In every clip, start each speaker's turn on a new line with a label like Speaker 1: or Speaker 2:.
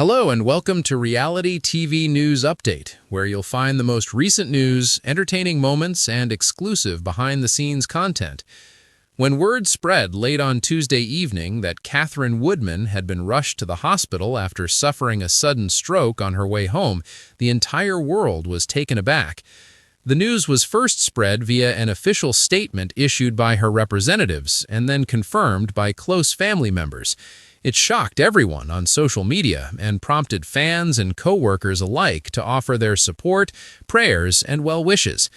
Speaker 1: Hello and welcome to Reality TV News Update, where you'll find the most recent news, entertaining moments, and exclusive behind-the-scenes content. When word spread late on Tuesday evening that Katherine Woodman had been rushed to the hospital after suffering a sudden stroke on her way home, the entire world was taken aback. The news was first spread via an official statement issued by her representatives and then confirmed by close family members. It shocked everyone on social media and prompted fans and co-workers alike to offer their support, prayers, and well wishes.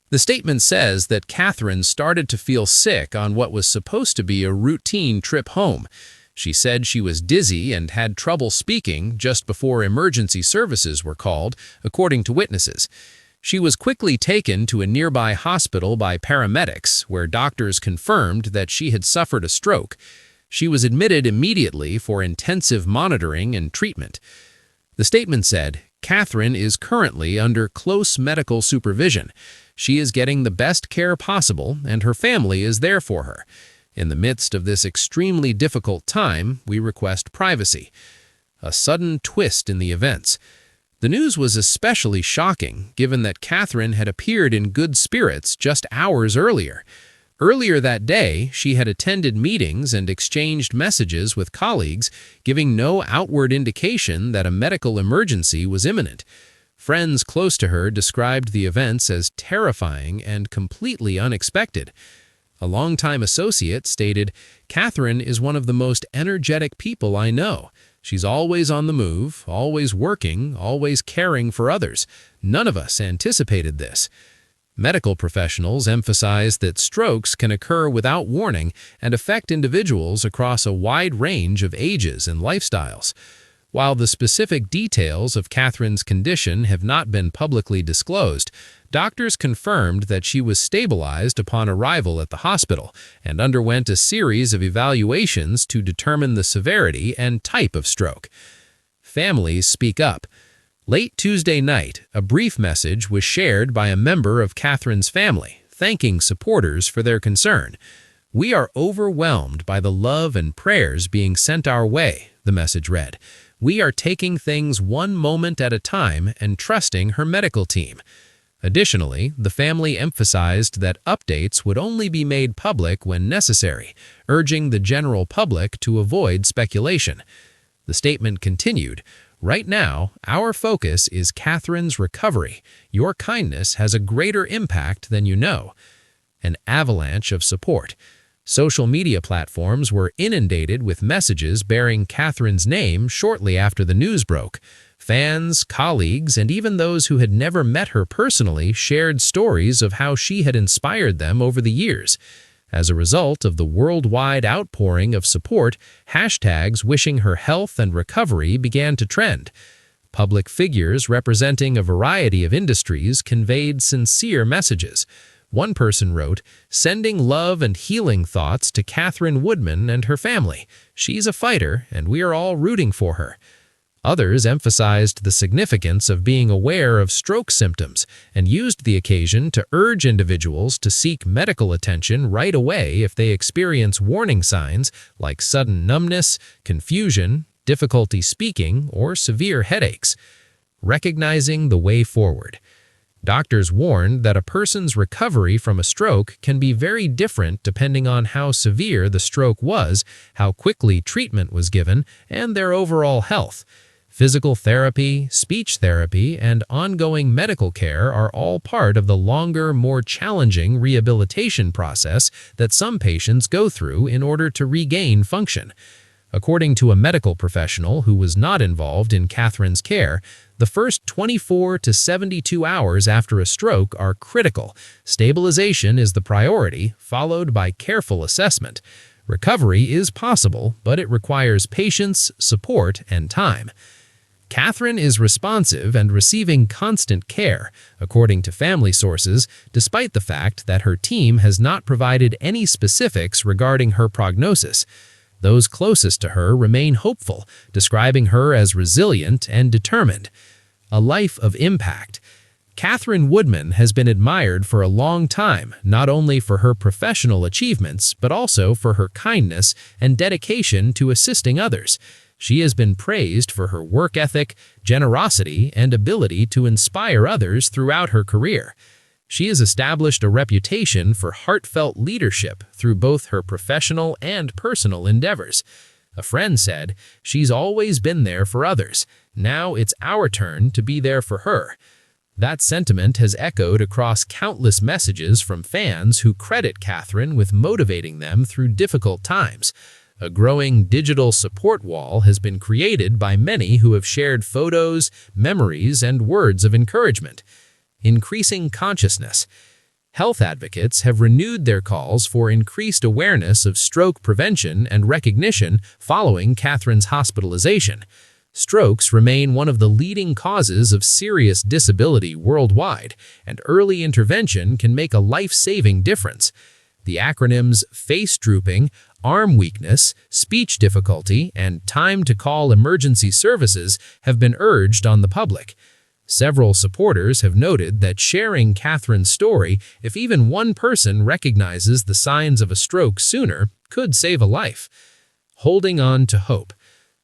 Speaker 1: The statement says that Katherine started to feel sick on what was supposed to be a routine trip home. She said she was dizzy and had trouble speaking just before emergency services were called, according to witnesses. She was quickly taken to a nearby hospital by paramedics, where doctors confirmed that she had suffered a stroke. She was admitted immediately for intensive monitoring and treatment. The statement said, "Katherine is currently under close medical supervision. She is getting the best care possible, and her family is there for her. In the midst of this extremely difficult time, we request privacy." A sudden twist in the events. The news was especially shocking, given that Katherine had appeared in good spirits just hours earlier. Earlier that day, she had attended meetings and exchanged messages with colleagues, giving no outward indication that a medical emergency was imminent. Friends close to her described the events as terrifying and completely unexpected. A longtime associate stated, "Katherine is one of the most energetic people I know. She's always on the move, always working, always caring for others. None of us anticipated this." Medical professionals emphasize that strokes can occur without warning and affect individuals across a wide range of ages and lifestyles. While the specific details of Katherine's condition have not been publicly disclosed, doctors confirmed that she was stabilized upon arrival at the hospital and underwent a series of evaluations to determine the severity and type of stroke. Families speak up. Late Tuesday night, a brief message was shared by a member of Katherine's family, thanking supporters for their concern. "We are overwhelmed by the love and prayers being sent our way," the message read. "We are taking things one moment at a time and trusting her medical team." Additionally, the family emphasized that updates would only be made public when necessary, urging the general public to avoid speculation. The statement continued, "Right now, our focus is Katherine's recovery. Your kindness has a greater impact than you know." An avalanche of support. Social media platforms were inundated with messages bearing Katherine's name shortly after the news broke. Fans, colleagues, and even those who had never met her personally shared stories of how she had inspired them over the years. As a result of the worldwide outpouring of support, hashtags wishing her health and recovery began to trend. Public figures representing a variety of industries conveyed sincere messages. One person wrote, "Sending love and healing thoughts to Katherine Woodman and her family. She's a fighter, and we are all rooting for her." Others emphasized the significance of being aware of stroke symptoms and used the occasion to urge individuals to seek medical attention right away if they experience warning signs like sudden numbness, confusion, difficulty speaking, or severe headaches. Recognizing the way forward. Doctors warned that a person's recovery from a stroke can be very different depending on how severe the stroke was, how quickly treatment was given, and their overall health. Physical therapy, speech therapy, and ongoing medical care are all part of the longer, more challenging rehabilitation process that some patients go through in order to regain function. According to a medical professional who was not involved in Katherine's care, the first 24 to 72 hours after a stroke are critical. Stabilization is the priority, followed by careful assessment. Recovery is possible, but it requires patience, support, and time. Katherine is responsive and receiving constant care, according to family sources, despite the fact that her team has not provided any specifics regarding her prognosis. Those closest to her remain hopeful, describing her as resilient and determined. A life of impact. Katherine Woodman has been admired for a long time, not only for her professional achievements, but also for her kindness and dedication to assisting others. She has been praised for her work ethic, generosity, and ability to inspire others throughout her career. She has established a reputation for heartfelt leadership through both her professional and personal endeavors. A friend said, "She's always been there for others. Now it's our turn to be there for her." That sentiment has echoed across countless messages from fans who credit Katherine with motivating them through difficult times. A growing digital support wall has been created by many who have shared photos, memories, and words of encouragement. Increasing consciousness. Health advocates have renewed their calls for increased awareness of stroke prevention and recognition following Katherine's hospitalization. Strokes remain one of the leading causes of serious disability worldwide, and early intervention can make a life-saving difference. The acronyms face drooping, arm weakness, speech difficulty, and time to call emergency services have been urged on the public. Several supporters have noted that sharing Katherine's story, if even one person recognizes the signs of a stroke sooner, could save a life. Holding on to hope.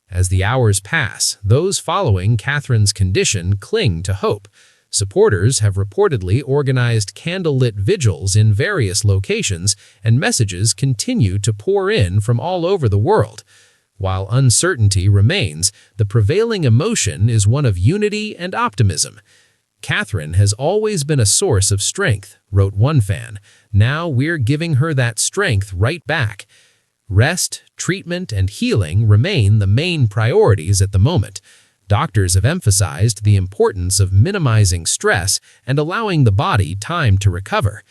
Speaker 1: As the hours pass, those following Katherine's condition cling to hope. Supporters have reportedly organized candlelit vigils in various locations, and messages continue to pour in from all over the world. While uncertainty remains, the prevailing emotion is one of unity and optimism. "Katherine has always been a source of strength," wrote one fan. "Now we're giving her that strength right back." Rest, treatment, and healing remain the main priorities at the moment. Doctors have emphasized the importance of minimizing stress and allowing the body time to recover.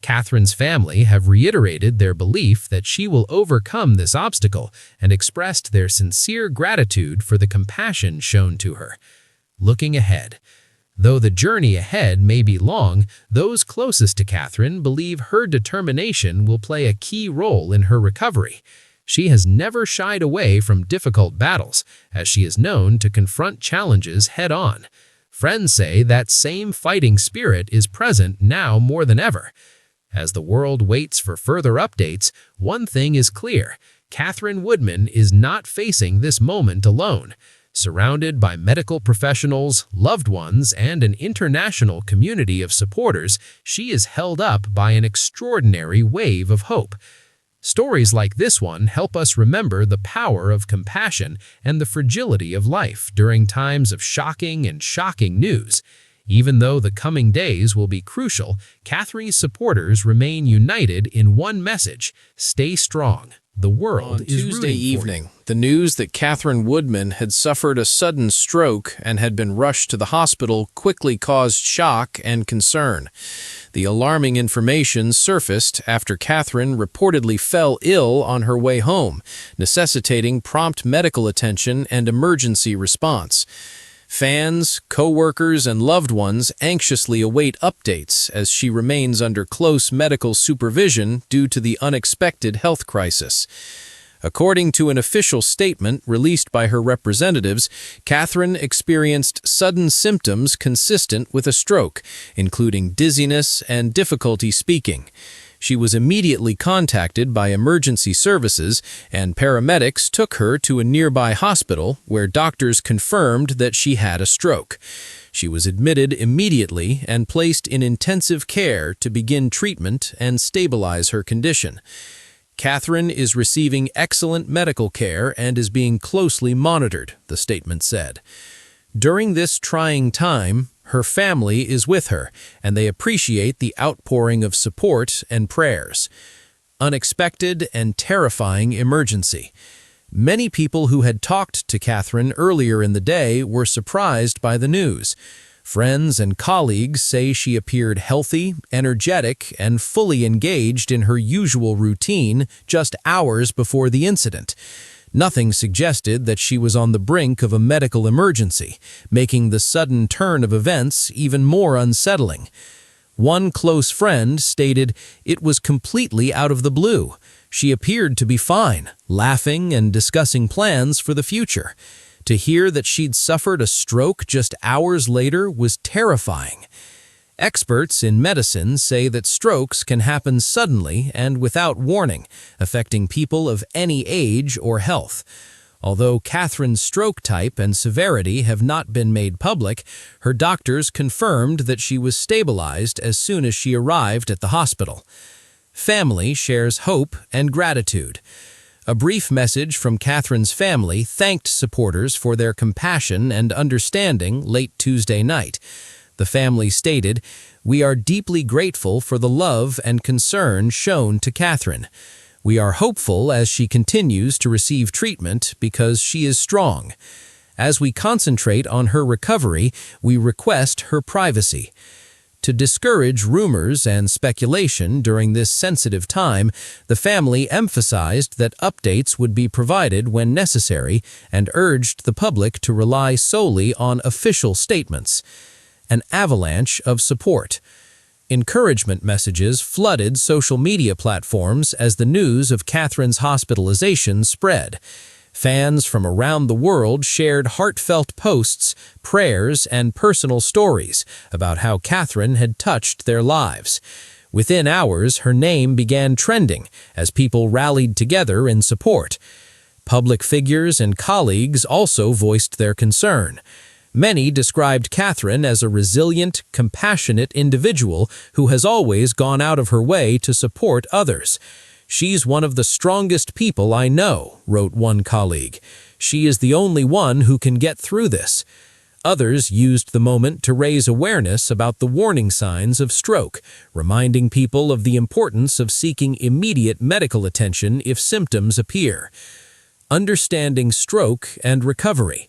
Speaker 1: Katherine's family have reiterated their belief that she will overcome this obstacle and expressed their sincere gratitude for the compassion shown to her. Looking ahead. Though the journey ahead may be long, those closest to Katherine believe her determination will play a key role in her recovery. She has never shied away from difficult battles, as she is known to confront challenges head-on. Friends say that same fighting spirit is present now more than ever. As the world waits for further updates, one thing is clear: Katherine Woodman is not facing this moment alone. Surrounded by medical professionals, loved ones, and an international community of supporters, she is held up by an extraordinary wave of hope. Stories like this one help us remember the power of compassion and the fragility of life during times of shocking news. Even though the coming days will be crucial, Katherine's supporters remain united in one message: stay strong. The world is rooting for you. On Tuesday evening, the news that Katherine Woodman had suffered a sudden stroke and had been rushed to the hospital quickly caused shock and concern. The alarming information surfaced after Katherine reportedly fell ill on her way home, necessitating prompt medical attention and emergency response. Fans, co-workers, and loved ones anxiously await updates as she remains under close medical supervision due to the unexpected health crisis. According to an official statement released by her representatives, Katherine experienced sudden symptoms consistent with a stroke, including dizziness and difficulty speaking. She was immediately contacted by emergency services, and paramedics took her to a nearby hospital where doctors confirmed that she had a stroke. She was admitted immediately and placed in intensive care to begin treatment and stabilize her condition. Katherine is receiving excellent medical care and is being closely monitored, the statement said. During this trying time, her family is with her, and they appreciate the outpouring of support and prayers. Unexpected and terrifying emergency. Many people who had talked to Katherine earlier in the day were surprised by the news. Friends and colleagues say she appeared healthy, energetic, and fully engaged in her usual routine just hours before the incident. Nothing suggested that she was on the brink of a medical emergency, making the sudden turn of events even more unsettling. One close friend stated it was completely out of the blue. She appeared to be fine, laughing and discussing plans for the future. To hear that she'd suffered a stroke just hours later was terrifying. Experts in medicine say that strokes can happen suddenly and without warning, affecting people of any age or health. Although Katherine's stroke type and severity have not been made public, her doctors confirmed that she was stabilized as soon as she arrived at the hospital. Family shares hope and gratitude. A brief message from Katherine's family thanked supporters for their compassion and understanding late Tuesday night. The family stated, "We are deeply grateful for the love and concern shown to Katherine. We are hopeful as she continues to receive treatment because she is strong. As we concentrate on her recovery, we request her privacy." To discourage rumors and speculation during this sensitive time, the family emphasized that updates would be provided when necessary and urged the public to rely solely on official statements. An avalanche of support. Encouragement messages flooded social media platforms as the news of Katherine's hospitalization spread. Fans from around the world shared heartfelt posts, prayers, and personal stories about how Katherine had touched their lives. Within hours, her name began trending as people rallied together in support. Public figures and colleagues also voiced their concern. Many described Katherine as a resilient, compassionate individual who has always gone out of her way to support others. "She's one of the strongest people I know," wrote one colleague. "She is the only one who can get through this." Others used the moment to raise awareness about the warning signs of stroke, reminding people of the importance of seeking immediate medical attention if symptoms appear. Understanding stroke and recovery.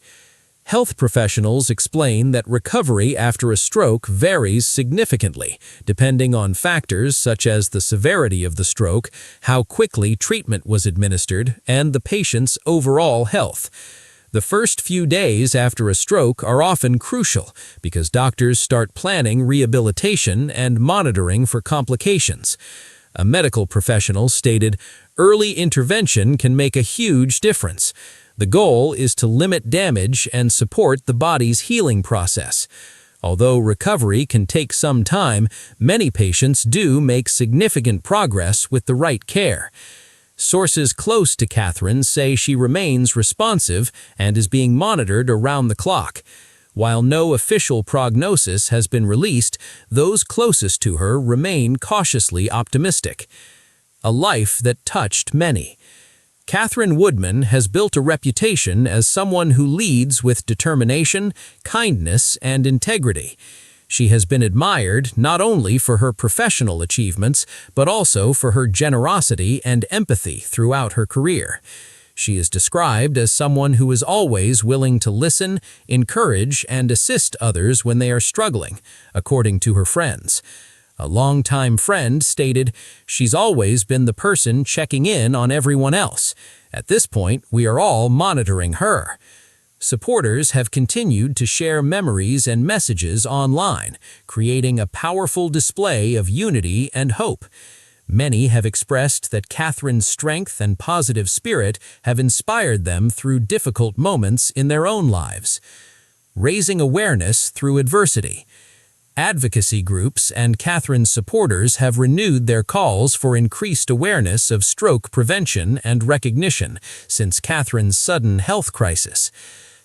Speaker 1: Health professionals explain that recovery after a stroke varies significantly, depending on factors such as the severity of the stroke, how quickly treatment was administered, and the patient's overall health. The first few days after a stroke are often crucial because doctors start planning rehabilitation and monitoring for complications. A medical professional stated, "Early intervention can make a huge difference. The goal is to limit damage and support the body's healing process." Although recovery can take some time, many patients do make significant progress with the right care. Sources close to Katherine say she remains responsive and is being monitored around the clock. While no official prognosis has been released, those closest to her remain cautiously optimistic. A life that touched many. Katherine Woodman has built a reputation as someone who leads with determination, kindness, and integrity. She has been admired not only for her professional achievements, but also for her generosity and empathy throughout her career. She is described as someone who is always willing to listen, encourage, and assist others when they are struggling, according to her friends. A longtime friend stated, "She's always been the person checking in on everyone else. At this point, we are all monitoring her." Supporters have continued to share memories and messages online, creating a powerful display of unity and hope. Many have expressed that Katherine's strength and positive spirit have inspired them through difficult moments in their own lives. Raising awareness through adversity. Advocacy groups and Katherine's supporters have renewed their calls for increased awareness of stroke prevention and recognition since Katherine's sudden health crisis.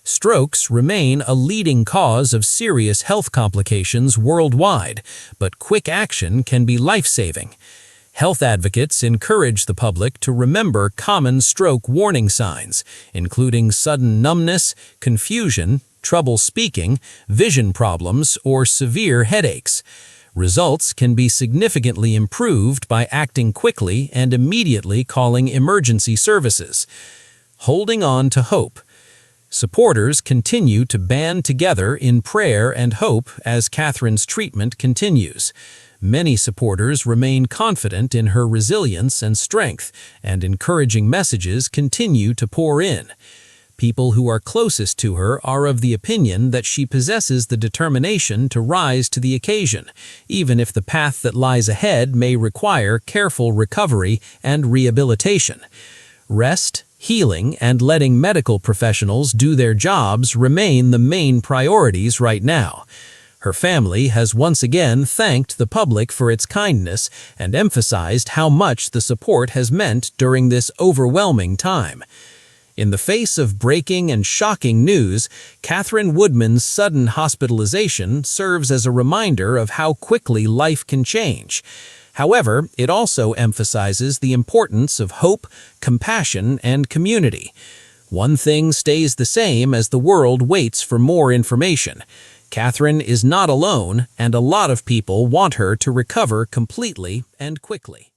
Speaker 1: Strokes remain a leading cause of serious health complications worldwide, but quick action can be life-saving. Health advocates encourage the public to remember common stroke warning signs, including sudden numbness, confusion, trouble speaking, vision problems, or severe headaches. Results can be significantly improved by acting quickly and immediately calling emergency services. Holding on to hope. Supporters continue to band together in prayer and hope as Katherine's treatment continues. Many supporters remain confident in her resilience and strength, and encouraging messages continue to pour in. People who are closest to her are of the opinion that she possesses the determination to rise to the occasion, even if the path that lies ahead may require careful recovery and rehabilitation. Rest, healing, and letting medical professionals do their jobs remain the main priorities right now. Her family has once again thanked the public for its kindness and emphasized how much the support has meant during this overwhelming time. In the face of breaking and shocking news, Katherine Woodman's sudden hospitalization serves as a reminder of how quickly life can change. However, it also emphasizes the importance of hope, compassion, and community. One thing stays the same as the world waits for more information. Katherine is not alone, and a lot of people want her to recover completely and quickly.